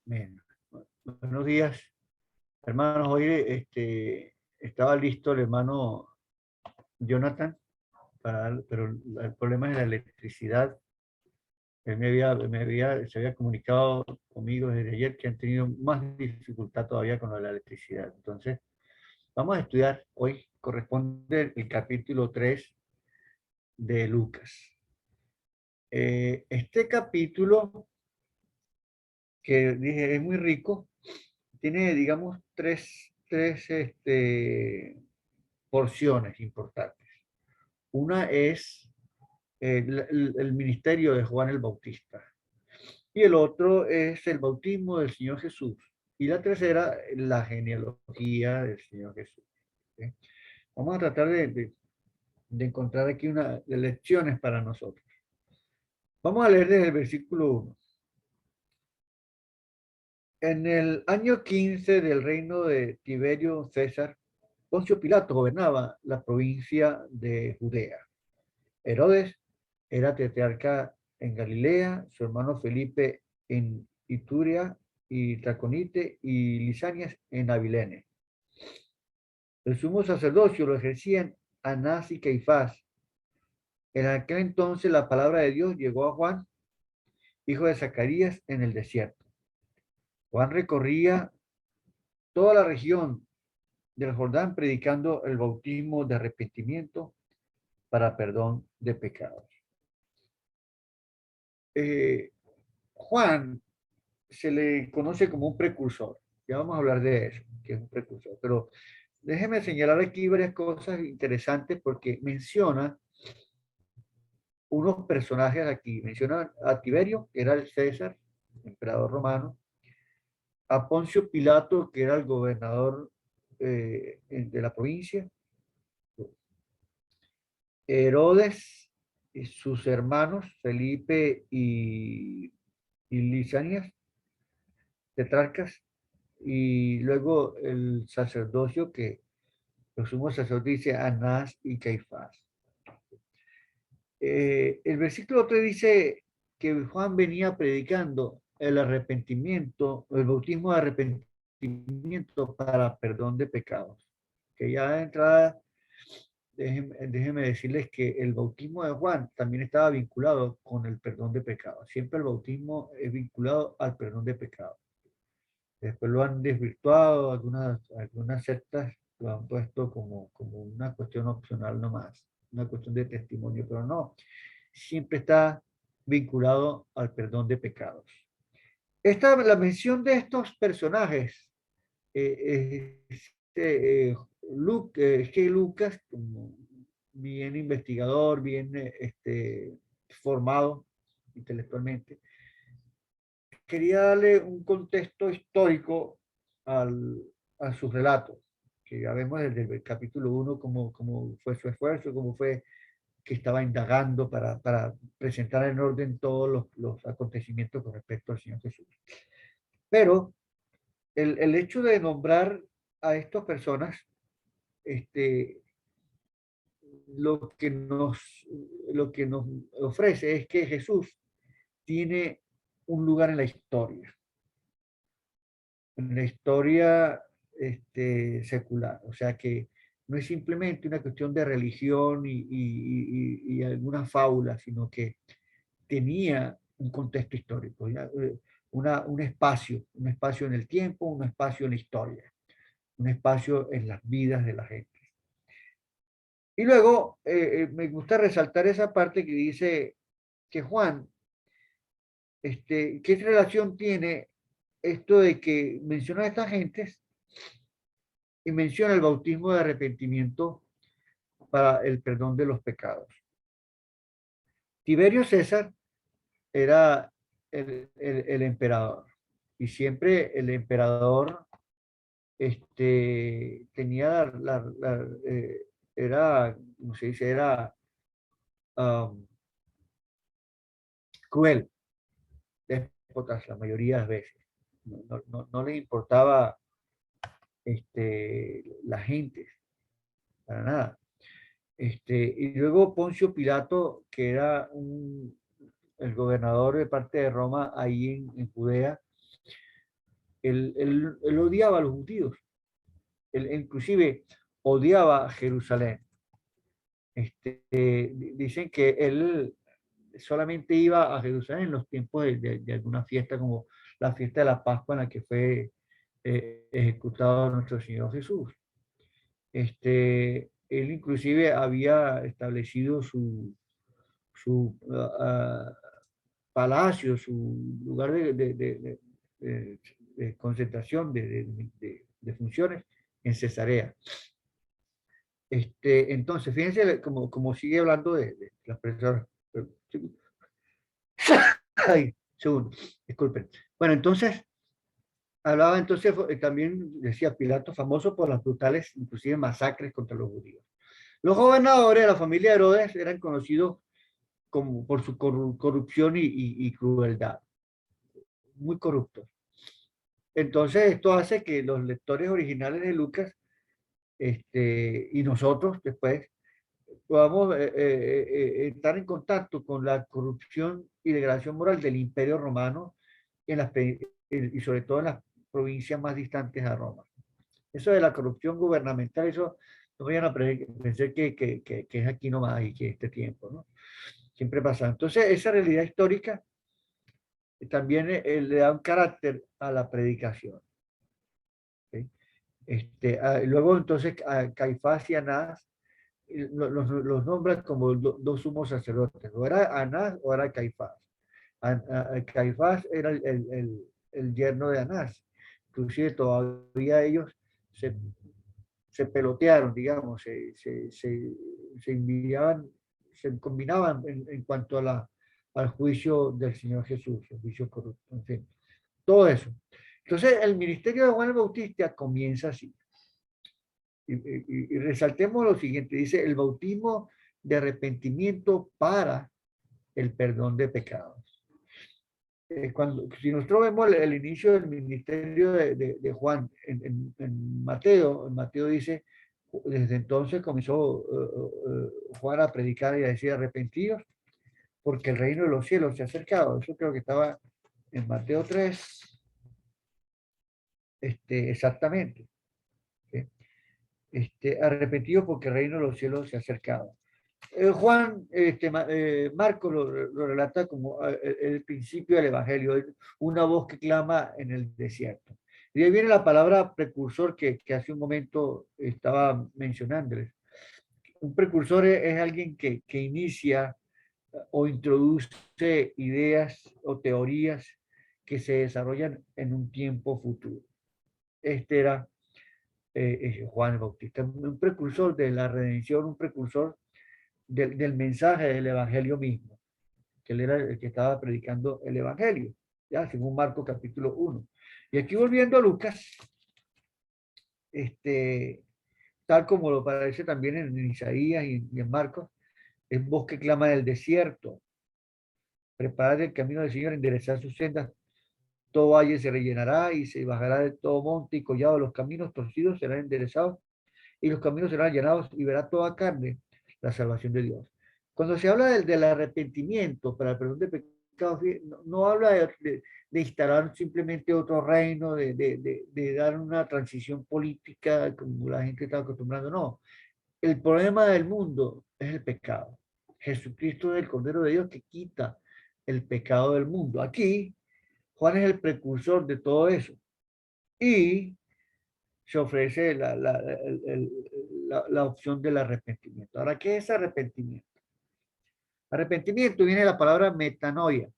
Bien. Buenos días, hermanos. Hoy estaba listo el hermano Jonathan, pero el problema es la electricidad. Él se había comunicado conmigo desde ayer que han tenido más dificultad todavía con lo de la electricidad. Entonces, vamos a estudiar hoy, corresponde el capítulo 3 de Lucas. Este capítulo, que dije es muy rico, tiene, digamos, tres porciones importantes. Una es el ministerio de Juan el Bautista y el otro es el bautismo del Señor Jesús y la tercera, la genealogía del Señor Jesús. ¿Sí? Vamos a tratar de encontrar aquí unas lecciones para nosotros. Vamos a leer desde el versículo 1. En el año 15 del reino de Tiberio César, Poncio Pilato gobernaba la provincia de Judea. Herodes era tetrarca en Galilea, su hermano Felipe en Iturea y Traconite y Lisanias en Abilene. El sumo sacerdocio lo ejercían Anás y Caifás. En aquel entonces la palabra de Dios llegó a Juan, hijo de Zacarías, en el desierto. Juan recorría toda la región del Jordán predicando el bautismo de arrepentimiento para perdón de pecados. Juan se le conoce como un precursor. Ya vamos a hablar de eso, que es un precursor. Pero déjeme señalar aquí varias cosas interesantes porque menciona unos personajes aquí. Menciona a Tiberio, que era el César, emperador romano, a Poncio Pilato, que era el gobernador de la provincia, Herodes y sus hermanos, Felipe y Lisanias, tetrarcas, y luego el sacerdocio que los sumos sacerdotes dice Anás y Caifás. El versículo 3 dice que Juan venía predicando el arrepentimiento, el bautismo de arrepentimiento para perdón de pecados. Que ya de entrada, déjenme decirles que el bautismo de Juan también estaba vinculado con el perdón de pecados. Siempre el bautismo es vinculado al perdón de pecados. Después lo han desvirtuado, algunas sectas lo han puesto como una cuestión opcional nomás, una cuestión de testimonio, pero no, siempre está vinculado al perdón de pecados. La mención de estos personajes, es que Lucas, como bien investigador, bien formado intelectualmente, quería darle un contexto histórico a su relato, que ya vemos desde el capítulo 1 cómo fue su esfuerzo, cómo fue que estaba indagando para presentar en orden todos los acontecimientos con respecto al Señor Jesús. Pero el hecho de nombrar a estas personas, este, lo que nos, lo que nos ofrece es que Jesús tiene un lugar en la historia secular. O sea que no es simplemente una cuestión de religión y alguna fábula, sino que tenía un contexto histórico, un espacio en el tiempo, un espacio en la historia, un espacio en las vidas de la gente. Y luego me gusta resaltar esa parte que dice que Juan, ¿qué relación tiene esto de que menciona a estas gentes y menciona el bautismo de arrepentimiento para el perdón de los pecados? Tiberio César era el emperador y siempre el emperador tenía era, como se dice, era um, cruel, déspotas la mayoría de las veces. No le importaba la gente, para nada. Y luego Poncio Pilato, que era el gobernador de parte de Roma ahí en Judea, él odiaba a los judíos, él inclusive odiaba a Jerusalén. Dicen que él solamente iba a Jerusalén en los tiempos de alguna fiesta, como la fiesta de la Pascua en la que fue ejecutado nuestro Señor Jesús. Él inclusive había establecido su palacio, su lugar de concentración de funciones en Cesarea. Entonces, fíjense como sigue hablando de las personas. Ay, segundo, disculpen. Bueno, entonces, hablaba entonces, también decía Pilato, famoso por las brutales, inclusive masacres contra los judíos. Los gobernadores de la familia de Herodes eran conocidos como por su corrupción y crueldad, muy corruptos. Entonces, esto hace que los lectores originales de Lucas y nosotros después podamos estar en contacto con la corrupción y degradación moral del Imperio Romano y sobre todo en las provincias más distantes a Roma. Eso de la corrupción gubernamental, eso no vayan a pensar que es aquí nomás y que este tiempo, ¿no? Siempre pasa. Entonces, esa realidad histórica también le da un carácter a la predicación. ¿Okay? Luego, entonces, a Caifás y Anás los nombran como dos sumos sacerdotes. O era Anás o era Caifás. Caifás era el yerno de Anás. Inclusive todavía ellos se, se pelotearon, digamos, se envidiaban, se combinaban en cuanto al juicio del Señor Jesús, el juicio corrupto, en fin, todo eso. Entonces, el ministerio de Juan el Bautista comienza así. Y resaltemos lo siguiente, dice, el bautismo de arrepentimiento para el perdón de pecados. Si nosotros vemos el inicio del ministerio de Juan en Mateo dice, desde entonces comenzó Juan a predicar y a decir arrepentidos, porque el reino de los cielos se ha acercado. Eso creo que estaba en Mateo 3, exactamente. Arrepentidos porque el reino de los cielos se ha acercado. Juan, Marco lo relata como el principio del Evangelio, una voz que clama en el desierto. Y ahí viene la palabra precursor que hace un momento estaba mencionándoles. Un precursor es alguien que inicia o introduce ideas o teorías que se desarrollan en un tiempo futuro. Este era Juan el Bautista, un precursor de la redención, un precursor del mensaje del Evangelio mismo, que él era el que estaba predicando el Evangelio, ya según Marcos capítulo 1. Y aquí volviendo a Lucas, tal como lo parece también en Isaías y en Marcos, es voz que clama del desierto, preparad el camino del Señor, enderezar sus sendas, todo valle se rellenará y se bajará de todo monte y collado, los caminos torcidos serán enderezados y los caminos serán llenados y verá toda carne la salvación de Dios. Cuando se habla del arrepentimiento para el perdón de pecados, no habla de instalar simplemente otro reino, de dar una transición política como la gente está acostumbrando, no. El problema del mundo es el pecado. Jesucristo es el Cordero de Dios que quita el pecado del mundo. Aquí, Juan es el precursor de todo eso. Y se ofrece la opción del arrepentimiento. Ahora, ¿qué es arrepentimiento? Arrepentimiento viene de la palabra metanoia.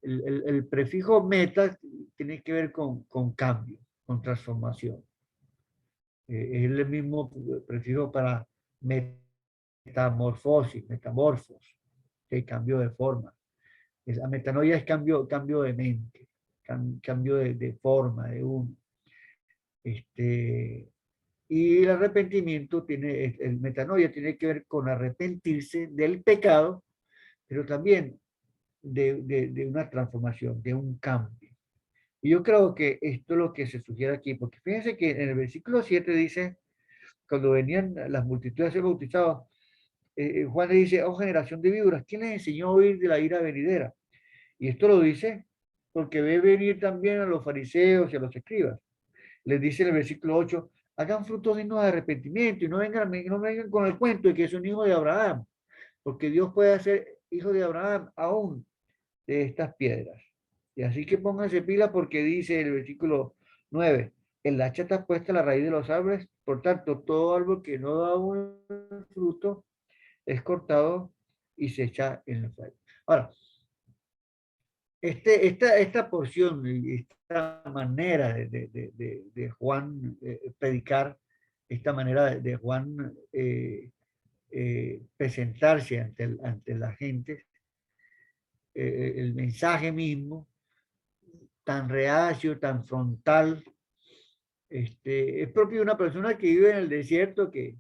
El prefijo meta tiene que ver con cambio, con transformación. Es el mismo prefijo para metamorfosis, metamorfos, que cambio de forma. La metanoia es cambio de mente, cambio de forma, de uno. Y el arrepentimiento el metanoia tiene que ver con arrepentirse del pecado, pero también de una transformación, de un cambio. Y yo creo que esto es lo que se sugiere aquí, porque fíjense que en el versículo 7 dice, cuando venían las multitudes a ser bautizados, Juan le dice, oh generación de víboras, ¿quién les enseñó a oír de la ira venidera? Y esto lo dice porque ve venir también a los fariseos y a los escribas. Les dice en el versículo 8, hagan frutos dignos de arrepentimiento y no vengan con el cuento de que son hijos de Abraham, porque Dios puede hacer hijo de Abraham aún de estas piedras. Y así que pónganse pila porque dice el versículo 9, el hacha está puesta a la raíz de los árboles, por tanto, todo árbol que no da un fruto es cortado y se echa en el fuego. Ahora, esta porción y esta manera de Juan predicar, esta manera de Juan presentarse ante la gente, el mensaje mismo, tan reacio, tan frontal, es propio de una persona que vive en el desierto, que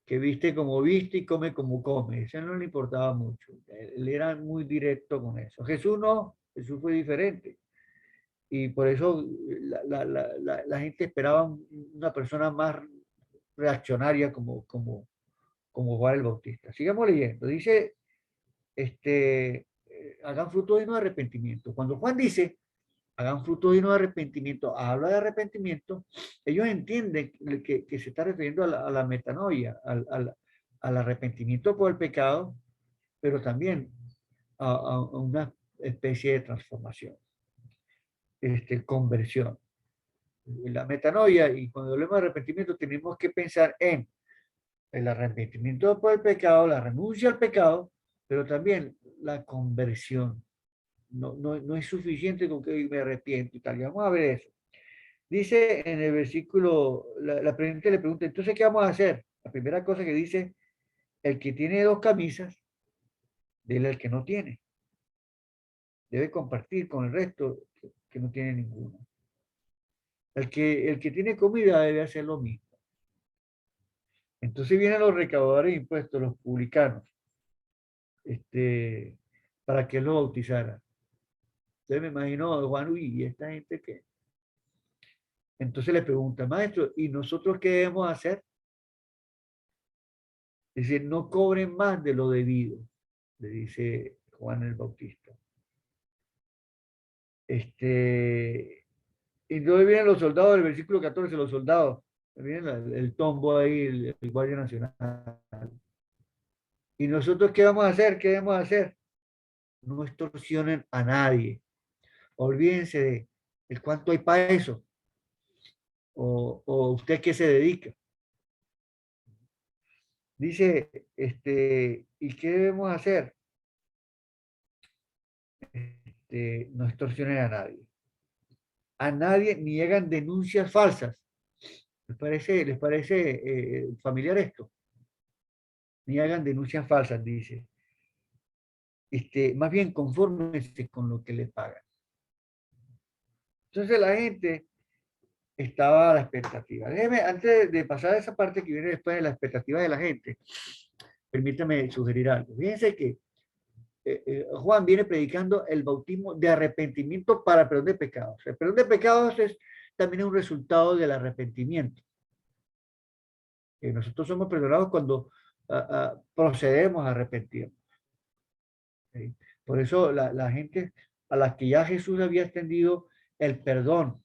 viste como viste y come como come. Eso no le importaba mucho. Él era muy directo con eso. Jesús no, Jesús fue diferente. Y por eso la gente esperaba una persona más reaccionaria como Juan el Bautista. Sigamos leyendo. Dice, hagan fruto digno de arrepentimiento. Cuando Juan dice, hagan fruto digno de arrepentimiento, habla de arrepentimiento, ellos entienden que se está refiriendo a la metanoia, al arrepentimiento por el pecado, pero también a una especie de transformación, conversión. La metanoia, y cuando hablamos de arrepentimiento tenemos que pensar en el arrepentimiento por el pecado, la renuncia al pecado, pero también la conversión. No es suficiente con que me arrepiento y tal. Y vamos a ver eso. Dice en el versículo, la pregunta le pregunta, entonces, ¿qué vamos a hacer? La primera cosa que dice, el que tiene dos camisas, dele al que no tiene. Debe compartir con el resto que no tiene ninguna. El que tiene comida debe hacer lo mismo. Entonces vienen los recaudadores de impuestos, los publicanos, para que lo bautizara. Entonces me imagino, Juan, uy, ¿y esta gente qué? Entonces le pregunta, maestro, ¿y nosotros qué debemos hacer? Es decir, no cobren más de lo debido, le dice Juan el Bautista. Y entonces vienen los soldados del versículo 14, los soldados, viene el tombo ahí, el Guardia Nacional. ¿Y nosotros qué vamos a hacer? ¿Qué debemos hacer? No extorsionen a nadie. Olvídense de el cuánto hay para eso. O usted qué se dedica. Dice, ¿y qué debemos hacer? No extorsionen a nadie. A nadie ni hagan denuncias falsas. ¿Les parece familiar esto? Ni hagan denuncias falsas, dice. Más bien confórmense con lo que les pagan. Entonces la gente estaba a la expectativa. Déjeme, antes de pasar a esa parte que viene después de la expectativa de la gente, permítame sugerir algo. Fíjense que Juan viene predicando el bautismo de arrepentimiento para perdón de pecados. El perdón de pecados es también un resultado del arrepentimiento. Nosotros somos perdonados cuando procedemos a arrepentirnos. ¿Sí? Por eso la gente a la que ya Jesús había extendido el perdón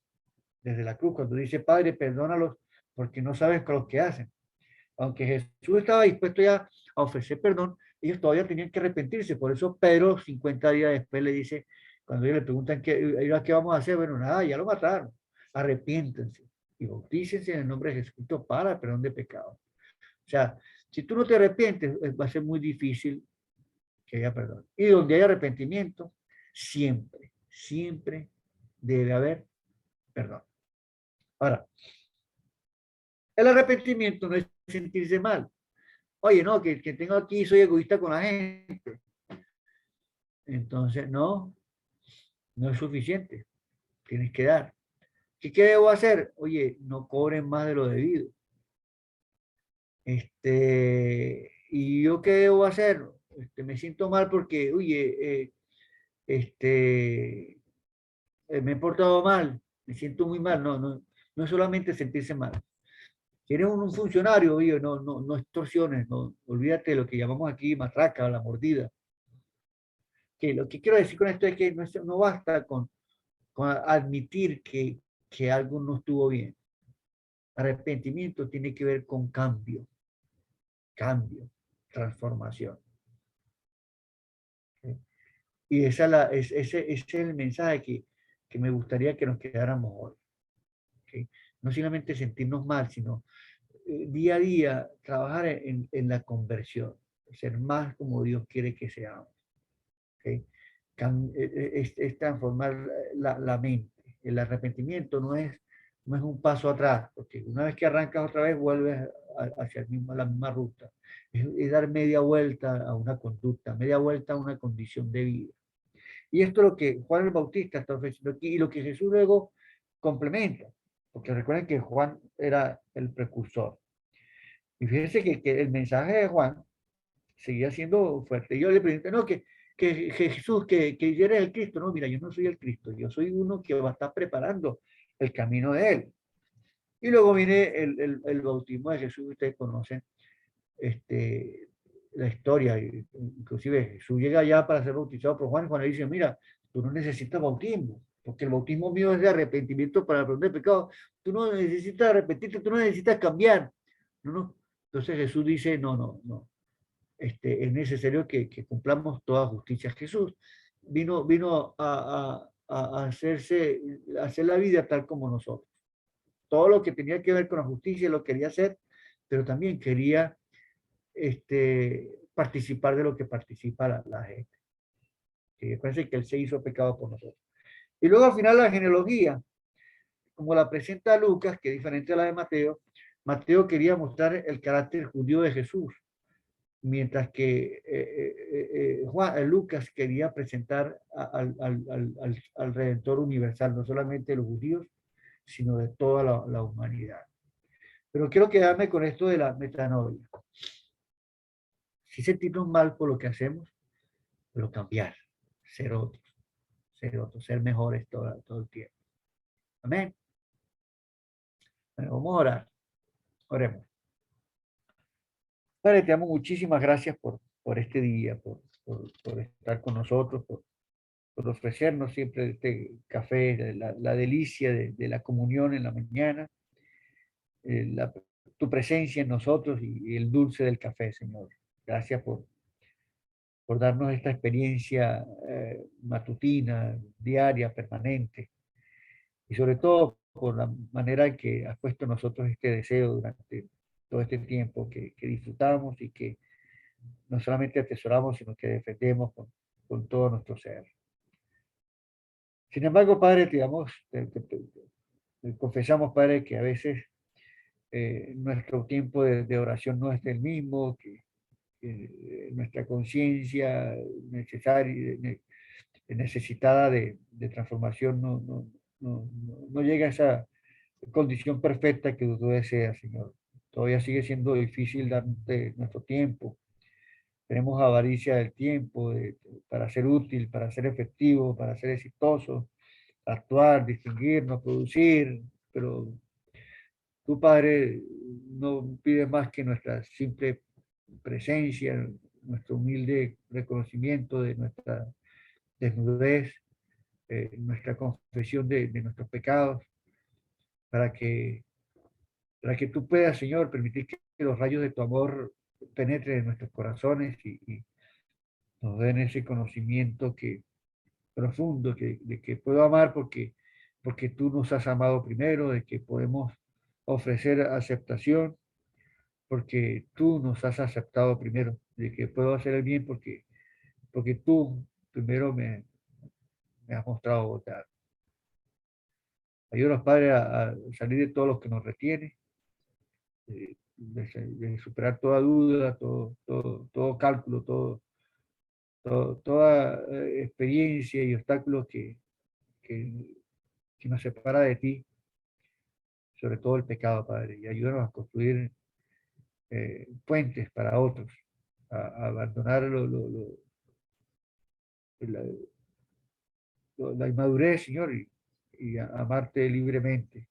desde la cruz, cuando dice, Padre, perdónalos porque no saben con lo que hacen. Aunque Jesús estaba dispuesto ya a ofrecer perdón, ellos todavía tenían que arrepentirse. Por eso Pedro, 50 días después, le dice, cuando ellos le preguntan qué vamos a hacer, bueno, nada, ya lo mataron. Arrepiéntense y bautícense en el nombre de Jesucristo para el perdón de pecados. O sea, si tú no te arrepientes, va a ser muy difícil que haya perdón. Y donde hay arrepentimiento, siempre debe haber perdón. Ahora, el arrepentimiento no es sentirse mal. Oye, no, que tengo aquí, soy egoísta con la gente. Entonces, no es suficiente. Tienes que dar. ¿Qué debo hacer? Oye, no cobren más de lo debido. ¿Y yo qué debo hacer? Me siento mal porque, oye, me he portado mal, me siento muy mal. No es solamente sentirse mal. Si eres un funcionario, oye, no extorsiones, no, olvídate de lo que llamamos aquí matraca, la mordida. Que lo que quiero decir con esto es que no basta con admitir que algo no estuvo bien. Arrepentimiento tiene que ver con cambio, transformación. ¿Sí? Y ese es el mensaje que me gustaría que nos quedáramos hoy. ¿Sí? No solamente sentirnos mal, sino día a día trabajar en la conversión, ser más como Dios quiere que seamos. ¿Sí? Es transformar la mente. El arrepentimiento no es un paso atrás, porque una vez que arrancas otra vez vuelves hacia la misma ruta. Es dar media vuelta a una conducta, media vuelta a una condición de vida. Y esto es lo que Juan el Bautista está ofreciendo aquí y lo que Jesús luego complementa, porque recuerden que Juan era el precursor. Y fíjense que el mensaje de Juan seguía siendo fuerte. Yo le pregunté, no, que Jesús, que yo era el Cristo. No, mira, yo no soy el Cristo, yo soy uno que va a estar preparando el camino de él. Y luego viene el bautismo de Jesús, ustedes conocen la historia, inclusive Jesús llega allá para ser bautizado por Juan, y Juan le dice, mira, tú no necesitas bautismo, porque el bautismo mío es de arrepentimiento para el perdón de pecado, tú no necesitas arrepentirte, tú no necesitas cambiar, no, no. Entonces Jesús dice, no, no, no, es necesario que cumplamos toda justicia. Jesús vino a a hacer la vida tal como nosotros. Todo lo que tenía que ver con la justicia lo quería hacer, pero también quería participar de lo que participa la gente. Que parece que Él se hizo pecado por nosotros. Y luego al final la genealogía, como la presenta Lucas, que es diferente a la de Mateo, Mateo quería mostrar el carácter judío de Jesús, mientras que Lucas quería presentar al Redentor universal, no solamente de los judíos, sino de toda la humanidad. Pero quiero quedarme con esto de la metanoia. Si sentirnos mal por lo que hacemos, pero cambiar, ser otros, ser mejores todo el tiempo. Amén. Bueno, vamos a orar. Oremos. Padre, te amo, muchísimas gracias por este día, por estar con nosotros, por ofrecernos siempre este café, la delicia de la comunión en la mañana, tu presencia en nosotros y el dulce del café, Señor. Gracias por darnos esta experiencia matutina, diaria, permanente, y sobre todo por la manera en que has puesto en nosotros este deseo durante todo este tiempo que disfrutamos y que no solamente atesoramos, sino que defendemos con todo nuestro ser. Sin embargo, Padre, te confesamos, Padre, que a veces nuestro tiempo de oración no es el mismo, que nuestra conciencia necesitada de transformación no llega a esa condición perfecta que tú deseas, Señor. Todavía sigue siendo difícil darte nuestro tiempo. Tenemos avaricia del tiempo para ser útil, para ser efectivo, para ser exitoso, actuar, distinguirnos, producir, pero tu Padre no pide más que nuestra simple presencia, nuestro humilde reconocimiento de nuestra desnudez, nuestra confesión de nuestros pecados, para que, para que tú puedas, Señor, permitir que los rayos de tu amor penetren en nuestros corazones y nos den ese conocimiento profundo de que puedo amar porque tú nos has amado primero, de que podemos ofrecer aceptación porque tú nos has aceptado primero, de que puedo hacer el bien porque tú primero me has mostrado votar. Ayúdanos, Padre, a salir de todo lo que nos retiene, de superar toda duda, todo cálculo, toda experiencia y obstáculos que, que nos separa de ti, sobre todo el pecado, Padre. Y ayúdanos a construir puentes para otros, a abandonar la, la inmadurez, Señor, y a amarte libremente,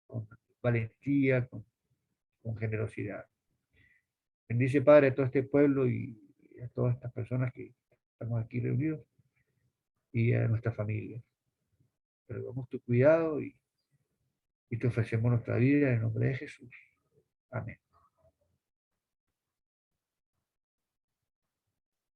con valentía, con generosidad. Bendice, Padre, a todo este pueblo y a todas estas personas que estamos aquí reunidos y a nuestra familia. rogamos tu cuidado y te ofrecemos nuestra vida en el nombre de Jesús. Amén.